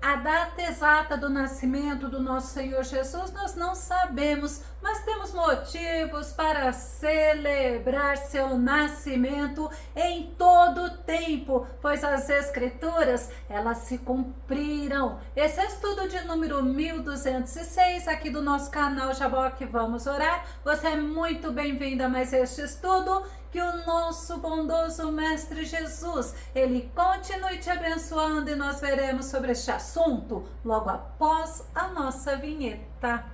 A data exata do nascimento do nosso Senhor Jesus nós não sabemos, mas temos motivos para celebrar seu nascimento em todo o tempo, pois as Escrituras, elas se cumpriram. Esse é o estudo de número 1206 aqui do nosso canal Jaboque Vamos Orar. Você é muito bem-vindo a mais este estudo. Que o nosso bondoso Mestre Jesus, ele continue te abençoando e nós veremos sobre este assunto logo após a nossa vinheta.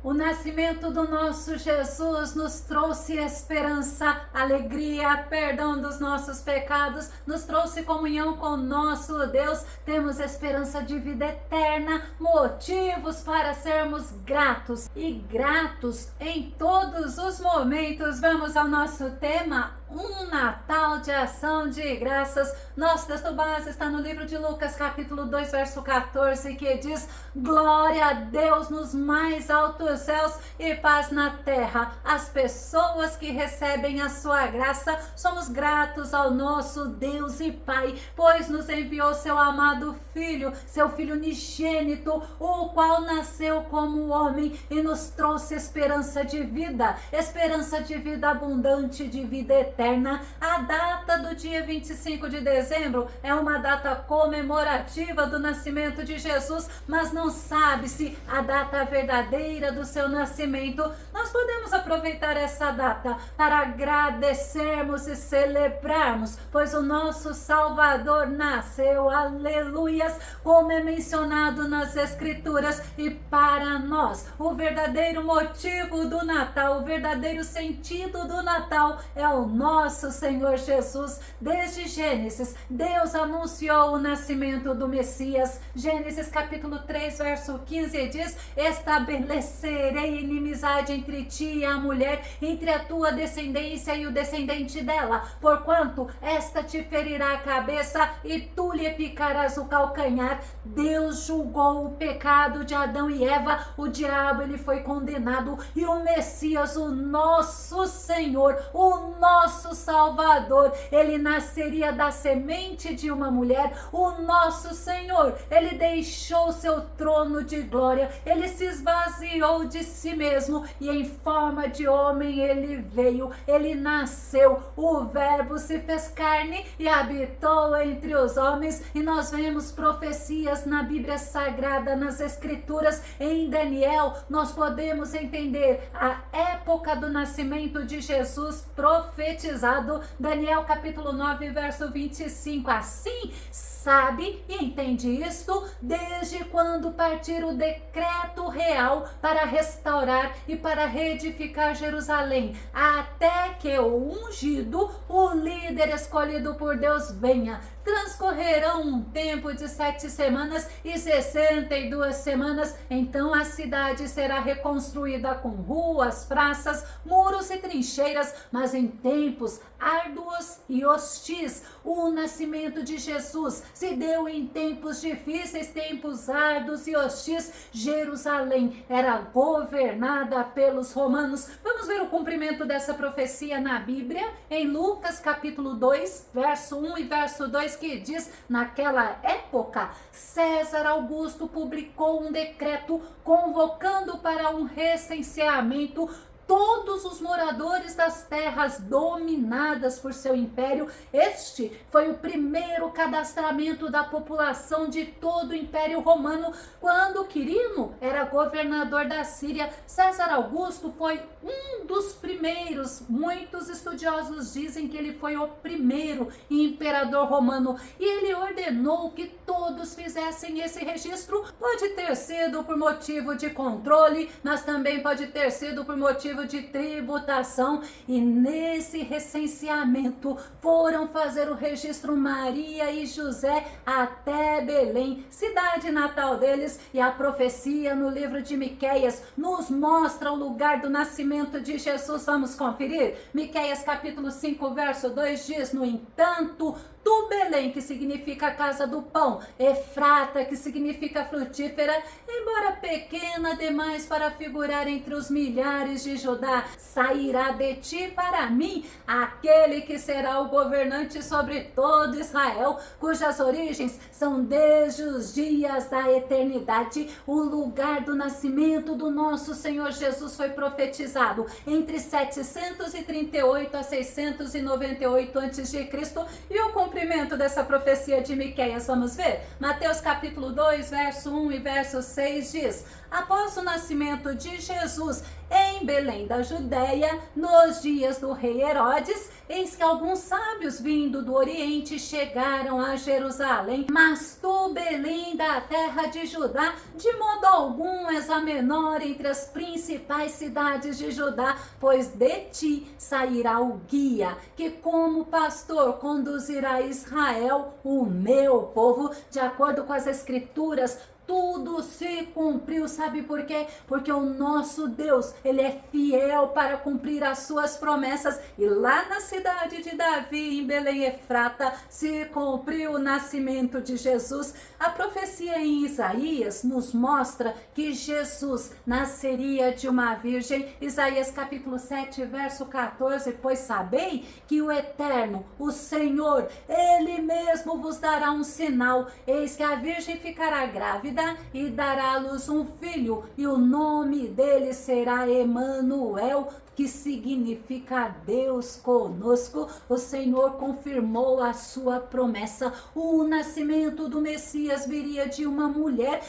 O nascimento do nosso Jesus nos trouxe esperança, alegria, perdão dos nossos pecados, nos trouxe comunhão com nosso Deus, temos esperança de vida eterna, motivos para sermos gratos e gratos em todos os momentos. Vamos ao nosso tema, um Natal de ação de graças. Nosso texto base está no livro de Lucas, capítulo 2, verso 14, que diz: glória a Deus nos mais altos céus e paz na terra. As pessoas que recebem a sua graça, somos gratos ao nosso Deus e Pai, pois nos enviou seu amado Filho, seu Filho unigênito, o qual nasceu como homem e nos trouxe esperança de vida abundante, de vida eterna. A data do dia 25 de dezembro é uma data comemorativa do nascimento de Jesus, mas não sabe-se a data verdadeira do seu nascimento. Nós podemos aproveitar essa data para agradecermos e celebrarmos, pois o nosso Salvador nasceu, aleluias, como é mencionado nas Escrituras. E para nós, o verdadeiro motivo do Natal, o verdadeiro sentido do Natal é o nosso Senhor Jesus. Desde Gênesis, Deus anunciou o nascimento do Messias. Gênesis capítulo 3, verso 15 diz: estabelecerei inimizade entre ti e a mulher, entre a tua descendência e o descendente dela, porquanto esta te ferirá a cabeça e tu lhe picarás o calcanhar. Deus julgou o pecado de Adão e Eva, o diabo ele foi condenado e o Messias, o nosso Senhor, o nosso Salvador, ele nasceria da semente de uma mulher. O nosso Senhor, ele deixou seu trono de glória, ele se esvaziou de si mesmo e em forma de homem ele veio, ele nasceu, o verbo se fez carne e habitou entre os homens. E nós vemos profecias na Bíblia Sagrada, nas Escrituras. Em Daniel nós podemos entender a época do nascimento de Jesus profetizado. Daniel capítulo 9, verso 25, assim sabe e entende isto desde quando partir o decreto real para restaurar e para reedificar Jerusalém, até que o ungido, o líder escolhido por Deus venha. Transcorrerão um tempo de 7 semanas e 62 semanas, então a cidade será reconstruída com ruas, praças, muros e trincheiras, mas em tempos árduos e hostis. O nascimento de Jesus se deu em tempos difíceis, tempos árduos e hostis. Jerusalém era governada pelos romanos. Vamos ver o cumprimento dessa profecia na Bíblia, em Lucas capítulo 2, verso 1 e verso 2, que diz: naquela época, César Augusto publicou um decreto convocando para um recenseamento todos os moradores das terras dominadas por seu império. Este foi o primeiro cadastramento da população de todo o Império Romano. Quando Quirino era governador da Síria, César Augusto foi um dos primeiros. Muitos estudiosos dizem que ele foi o primeiro imperador romano e ele ordenou que todos fizessem esse registro. Pode ter sido por motivo de controle, mas também pode ter sido por motivo de tributação. E nesse recenseamento foram fazer o registro Maria e José até Belém, cidade natal deles. E a profecia no livro de Miqueias nos mostra o lugar do nascimento de Jesus. Vamos conferir? Miqueias capítulo 5, verso 2 diz: no entanto, Tu, Belém, que significa casa do pão, Efrata, que significa frutífera, embora pequena demais para figurar entre os milhares de Judá, sairá de ti para mim aquele que será o governante sobre todo Israel, cujas origens são desde os dias da eternidade. O lugar do nascimento do nosso Senhor Jesus foi profetizado entre 738 a 698 a.C. e o cumprimento dessa profecia de Miqueias, vamos ver? Mateus capítulo 2, verso 1 e verso 6 diz: após o nascimento de Jesus em Belém da Judéia, nos dias do rei Herodes, eis que alguns sábios vindo do Oriente chegaram a Jerusalém. Mas tu, Belém da terra de Judá, de modo algum és a menor entre as principais cidades de Judá, pois de ti sairá o guia, que como pastor conduzirá Israel, o meu povo. De acordo com as escrituras, tudo se cumpriu, sabe por quê? Porque o nosso Deus, ele é fiel para cumprir as suas promessas, e lá na cidade de Davi, em Belém Efrata, se cumpriu o nascimento de Jesus. A profecia em Isaías nos mostra que Jesus nasceria de uma virgem. Isaías capítulo 7, verso 14, pois sabei que o Eterno, o Senhor, ele mesmo vos dará um sinal, eis que a virgem ficará grávida e dará à luz um filho, e o nome dele será Emanuel, que significa Deus conosco. O Senhor confirmou a sua promessa. O nascimento do Messias viria de uma mulher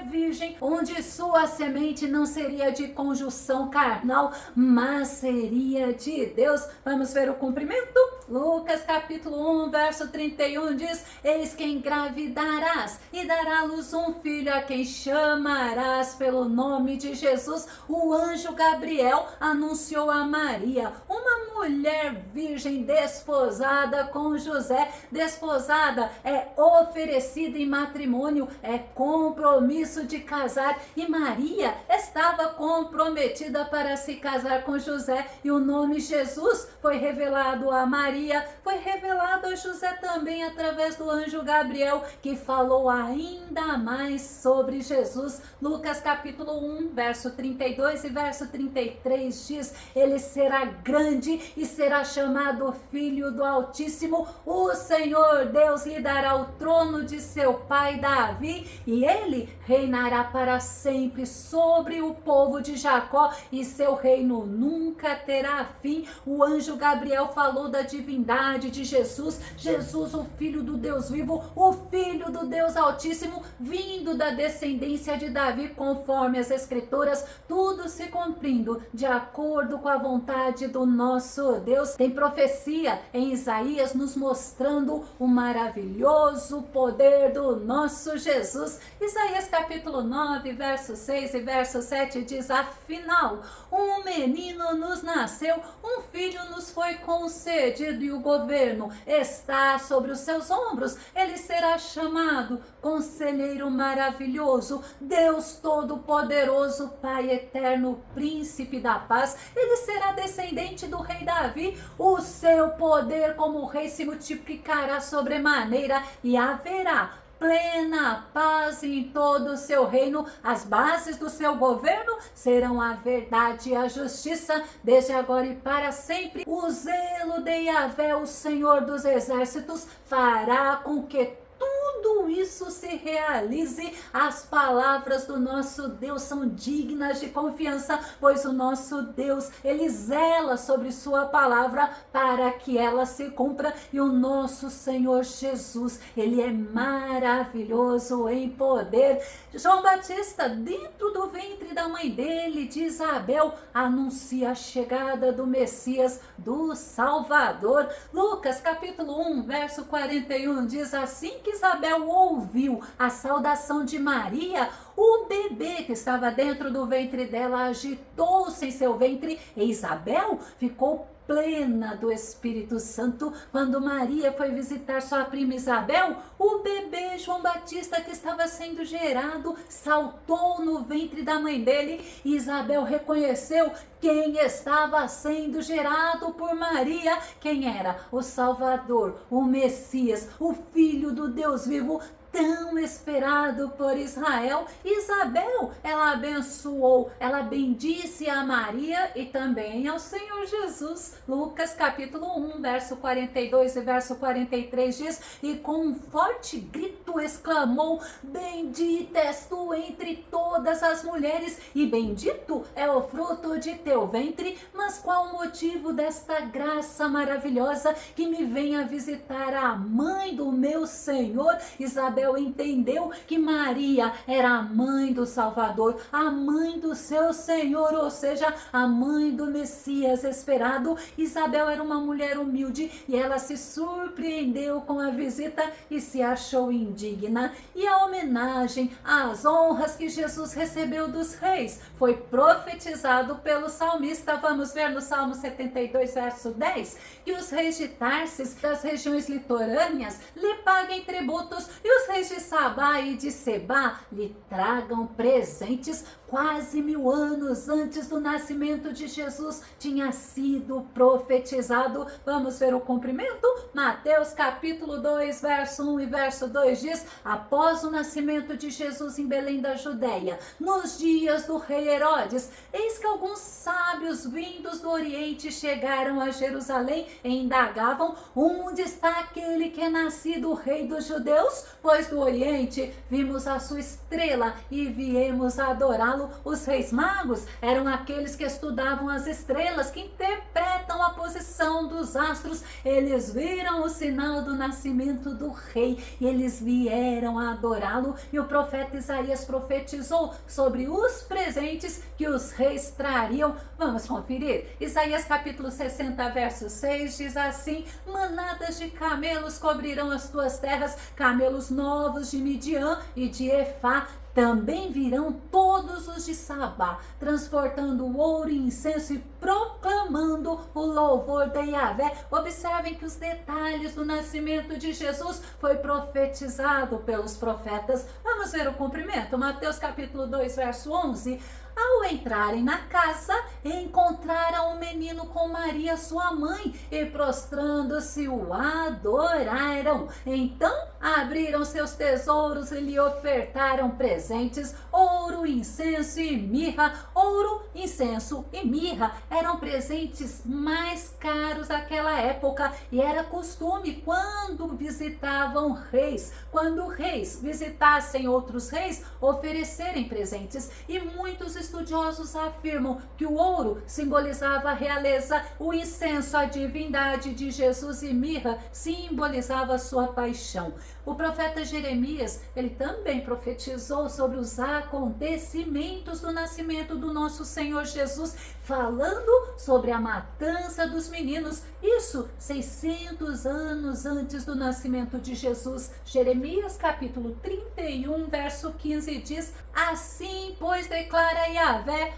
virgem, onde sua semente não seria de conjunção carnal, mas seria de Deus. Vamos ver o cumprimento? Lucas capítulo 1, verso 31 diz: eis que engravidarás e dará à luz um filho, a quem chamarás pelo nome de Jesus. O anjo Gabriel anunciou a Maria, uma mulher virgem desposada com José. Desposada é oferecida em matrimônio, é compromisso de casar, e Maria estava comprometida para se casar com José, e o nome Jesus foi revelado a Maria, foi revelado a José também através do anjo Gabriel, que falou ainda mais sobre Jesus. Lucas capítulo 1, verso 32 e verso 33 diz: ele será grande e será chamado Filho do Altíssimo. O Senhor Deus lhe dará o trono de seu pai Davi, e ele reinará para sempre sobre o povo de Jacó, e seu reino nunca terá fim. O anjo Gabriel falou da divindade de Jesus, Jesus, o Filho do Deus vivo, o Filho do Deus Altíssimo, vindo da descendência de Davi, conforme as escrituras, tudo se cumprindo de acordo com a vontade do nosso Deus. Tem profecia em Isaías nos mostrando o maravilhoso poder do nosso Jesus. Isaías capítulo 9, verso 6 e verso 7 diz: afinal, um menino nos nasceu, um filho nos foi concedido, e o governo está sobre os seus ombros. Ele será chamado Conselheiro Maravilhoso, Deus Todo-Poderoso, Pai Eterno, Príncipe da Paz. Ele será descendente do rei Davi. O seu poder como rei se multiplicará sobremaneira, e haverá plena paz em todo o seu reino. As bases do seu governo serão a verdade e a justiça, desde agora e para sempre. O zelo de Yahvé, o Senhor dos exércitos, fará com que tudo isso se realize. As palavras do nosso Deus são dignas de confiança, pois o nosso Deus, ele zela sobre sua palavra para que ela se cumpra. E o nosso Senhor Jesus, ele é maravilhoso em poder. João Batista, dentro do ventre da mãe dele, de Isabel, anuncia a chegada do Messias, do Salvador. Lucas capítulo 1, verso 41 diz: assim que Isabel ouviu a saudação de Maria, O bebê que estava dentro do ventre dela agitou-se em seu ventre e Isabel ficou plena do Espírito Santo. Quando Maria foi visitar sua prima Isabel, o bebê João Batista que estava sendo gerado saltou no ventre da mãe dele e Isabel reconheceu quem estava sendo gerado por Maria. Quem era? O Salvador, o Messias, o Filho do Deus vivo, tão esperado por Israel. Isabel, ela abençoou, ela bendisse a Maria e também ao Senhor Jesus. Lucas capítulo 1, verso 42 e verso 43 diz: e com um forte grito exclamou: bendita és tu entre todas as mulheres e bendito é o fruto de teu ventre. Mas qual o motivo desta graça maravilhosa que me vem a visitar a mãe do meu Senhor? Isabel entendeu que Maria era a mãe do Salvador, a mãe do seu Senhor, ou seja, a mãe do Messias esperado. Isabel era uma mulher humilde e ela se surpreendeu com a visita e se achou indigna. E a homenagem, as honras que Jesus recebeu dos reis foi profetizado pelo salmista. Vamos ver no Salmo 72, verso 10, que os reis de Tarsis, das regiões litorâneas, lhe paguem tributos e os reis de Sabá e de Sebá lhe tragam presentes. Quase 1000 anos antes do nascimento de Jesus tinha sido profetizado. Vamos ver o cumprimento? Mateus capítulo 2, verso 1 e verso 2 diz: após o nascimento de Jesus em Belém da Judéia, nos dias do rei Herodes, eis que alguns sábios vindos do Oriente chegaram a Jerusalém e indagavam: onde está aquele que é nascido o rei dos judeus? Pois do Oriente vimos a sua estrela e viemos adorá-lo. Os reis magos eram aqueles que estudavam as estrelas, que interpretam a posição dos astros. Eles viram o sinal do nascimento do rei e eles vieram a adorá-lo. E o profeta Isaías profetizou sobre os presentes que os reis trariam. Vamos conferir. Isaías capítulo 60, verso 6 diz assim: manadas de camelos cobrirão as tuas terras, camelos novos de Midian e de Efá. Também virão todos os de Sabá, transportando ouro e incenso e proclamando o louvor de Yahvé. Observem que os detalhes do nascimento de Jesus foi profetizado pelos profetas. Vamos ver o cumprimento. Mateus capítulo 2, verso 11. Ao entrarem na casa, encontraram o menino com Maria, sua mãe, e prostrando-se o adoraram. Então abriram seus tesouros e lhe ofertaram presentes: ouro, incenso e mirra. Ouro, incenso e mirra eram presentes mais caros daquela época e era costume quando visitavam reis, quando reis visitassem outros reis, oferecerem presentes. E muitos estudiosos afirmam que o ouro simbolizava a realeza, o incenso a divindade de Jesus e mirra simbolizava a sua paixão. O profeta Jeremias, ele também profetizou sobre os acontecimentos do nascimento do nosso Senhor Jesus, falando sobre a matança dos meninos, isso 600 anos antes do nascimento de Jesus. Jeremias capítulo 31, verso 15 diz: assim, pois, declara Yahvé,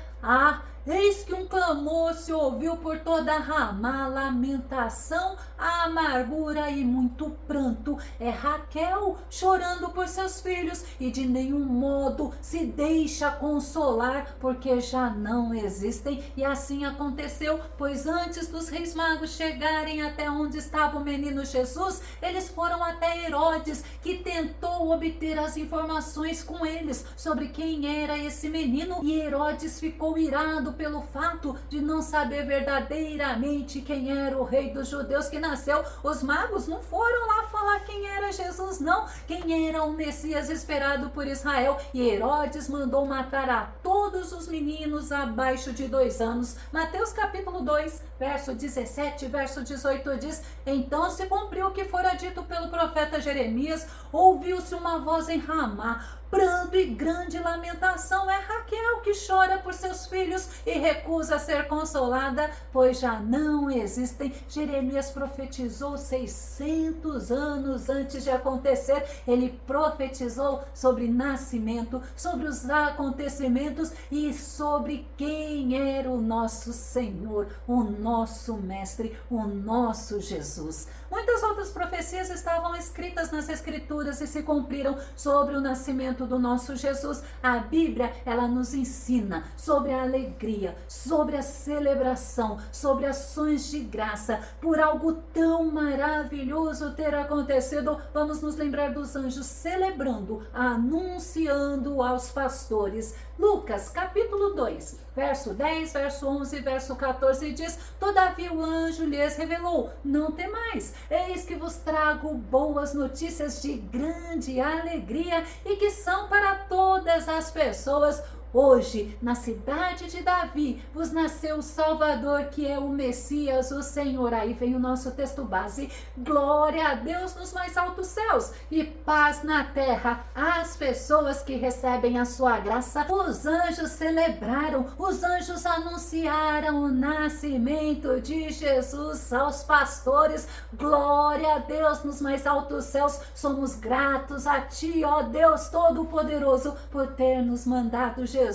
eis que um clamor se ouviu por toda Ramá, lamentação, amargura e muito pranto. É Raquel chorando por seus filhos e de nenhum modo se deixa consolar, porque já não existem. E assim aconteceu, pois antes dos reis magos chegarem até onde estava o menino Jesus, eles foram até Herodes, que tentou obter as informações com eles sobre quem era esse menino. E Herodes ficou irado pelo fato de não saber verdadeiramente quem era o rei dos judeus que nasceu. Os magos não foram lá falar quem era Jesus, não, quem era o Messias esperado por Israel. E Herodes mandou matar a todos os meninos abaixo de 2 anos. Mateus capítulo 2, verso 17, verso 18 diz: então se cumpriu o que fora dito pelo profeta Jeremias, ouviu-se uma voz em Ramá, pranto e grande lamentação. É Raquel que chora por seus filhos e recusa ser consolada, pois já não existem. Jeremias profetizou 600 anos antes de acontecer. Ele profetizou sobre nascimento, sobre os acontecimentos e sobre quem era o nosso Senhor, o nosso Mestre, o nosso Jesus. Muitas outras profecias estavam escritas nas Escrituras e se cumpriram sobre o nascimento do nosso Jesus. A Bíblia, ela nos ensina sobre a alegria, sobre a celebração, sobre ações de graça, por algo tão maravilhoso ter acontecido. Vamos nos lembrar dos anjos celebrando, anunciando aos pastores. Lucas, capítulo 2, verso 10, verso 11, verso 14 diz: todavia o anjo lhes revelou: não temais, eis que vos trago boas notícias de grande alegria e que são para todas as pessoas. Hoje, na cidade de Davi, vos nasceu o Salvador, que é o Messias, o Senhor. Aí vem o nosso texto base. Glória a Deus nos mais altos céus e paz na terra às pessoas que recebem a sua graça. Os anjos celebraram, os anjos anunciaram o nascimento de Jesus aos pastores. Glória a Deus nos mais altos céus. Somos gratos a Ti, ó Deus Todo-Poderoso, por ter nos mandado Jesus.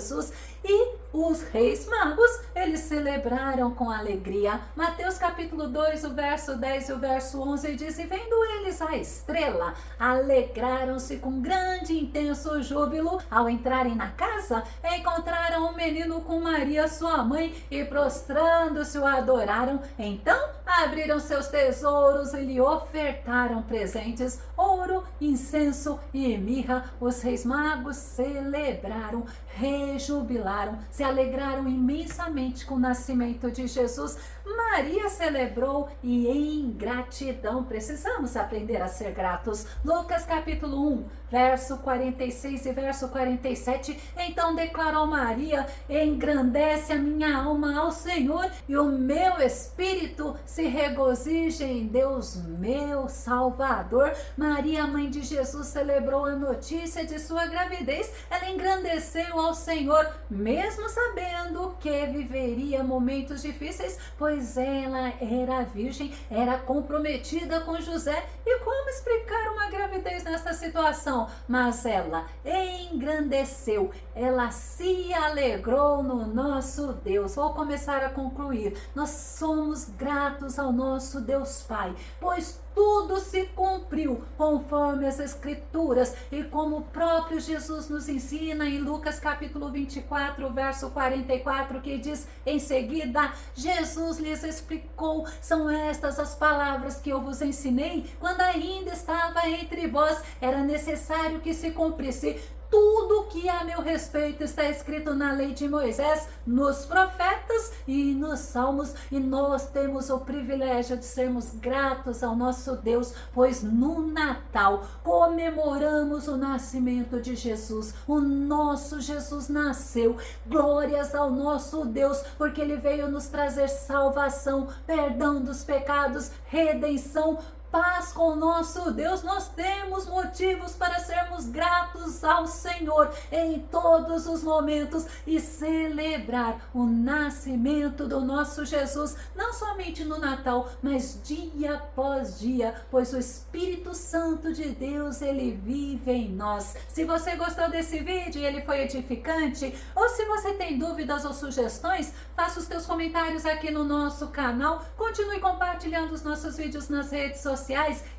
E os reis magos, eles celebraram com alegria. Mateus capítulo 2, o verso 10 e o verso 11 diz: e vendo eles a estrela, alegraram-se com grande e intenso júbilo. Ao entrarem na casa, encontraram um menino com Maria, sua mãe, e prostrando-se o adoraram. Então abriram seus tesouros e lhe ofertaram presentes, ouro, incenso e mirra. Os reis magos celebraram, rejubilaram, se alegraram imensamente com o nascimento de Jesus. Maria celebrou e em gratidão precisamos aprender a ser gratos. Lucas capítulo 1, verso 46 e verso 47. Então declarou Maria: engrandece a minha alma ao Senhor e o meu espírito se regozija em Deus, meu Salvador. Maria, mãe de Jesus, celebrou a notícia de sua gravidez. Ela engrandeceu ao Senhor, mesmo sabendo que viveria momentos difíceis, pois ela era virgem, era comprometida com José. E como explicar uma gravidez nesta situação? Mas ela engrandeceu, ela se alegrou no nosso Deus. Vou começar a concluir. Nós somos gratos ao nosso Deus Pai, pois tudo se cumpriu conforme as Escrituras e como o próprio Jesus nos ensina em Lucas capítulo 24, verso 44, que diz: em seguida, Jesus lhes explicou: são estas as palavras que eu vos ensinei quando ainda estava entre vós. Era necessário que se cumprisse tudo que a meu respeito está escrito na lei de Moisés, nos profetas e nos salmos. E nós temos o privilégio de sermos gratos ao nosso Deus, pois no Natal comemoramos o nascimento de Jesus. O nosso Jesus nasceu. Glórias ao nosso Deus, porque Ele veio nos trazer salvação, perdão dos pecados, redenção, paz com o nosso Deus. Nós temos motivos para sermos gratos ao Senhor em todos os momentos e celebrar o nascimento do nosso Jesus, não somente no Natal, mas dia após dia, pois o Espírito Santo de Deus, ele vive em nós. Se você gostou desse vídeo e ele foi edificante, ou se você tem dúvidas ou sugestões, faça os teus comentários aqui no nosso canal, continue compartilhando os nossos vídeos nas redes sociais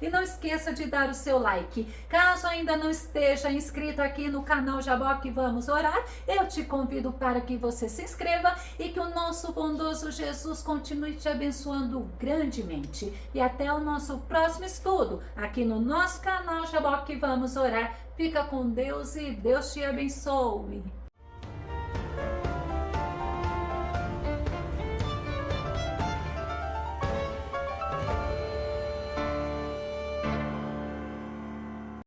e não esqueça de dar o seu like. Caso ainda não esteja inscrito aqui no canal Jaboque Vamos Orar, eu te convido para que você se inscreva e que o nosso bondoso Jesus continue te abençoando grandemente. E até o nosso próximo estudo aqui no nosso canal Jaboque Vamos Orar. Fica com Deus e Deus te abençoe.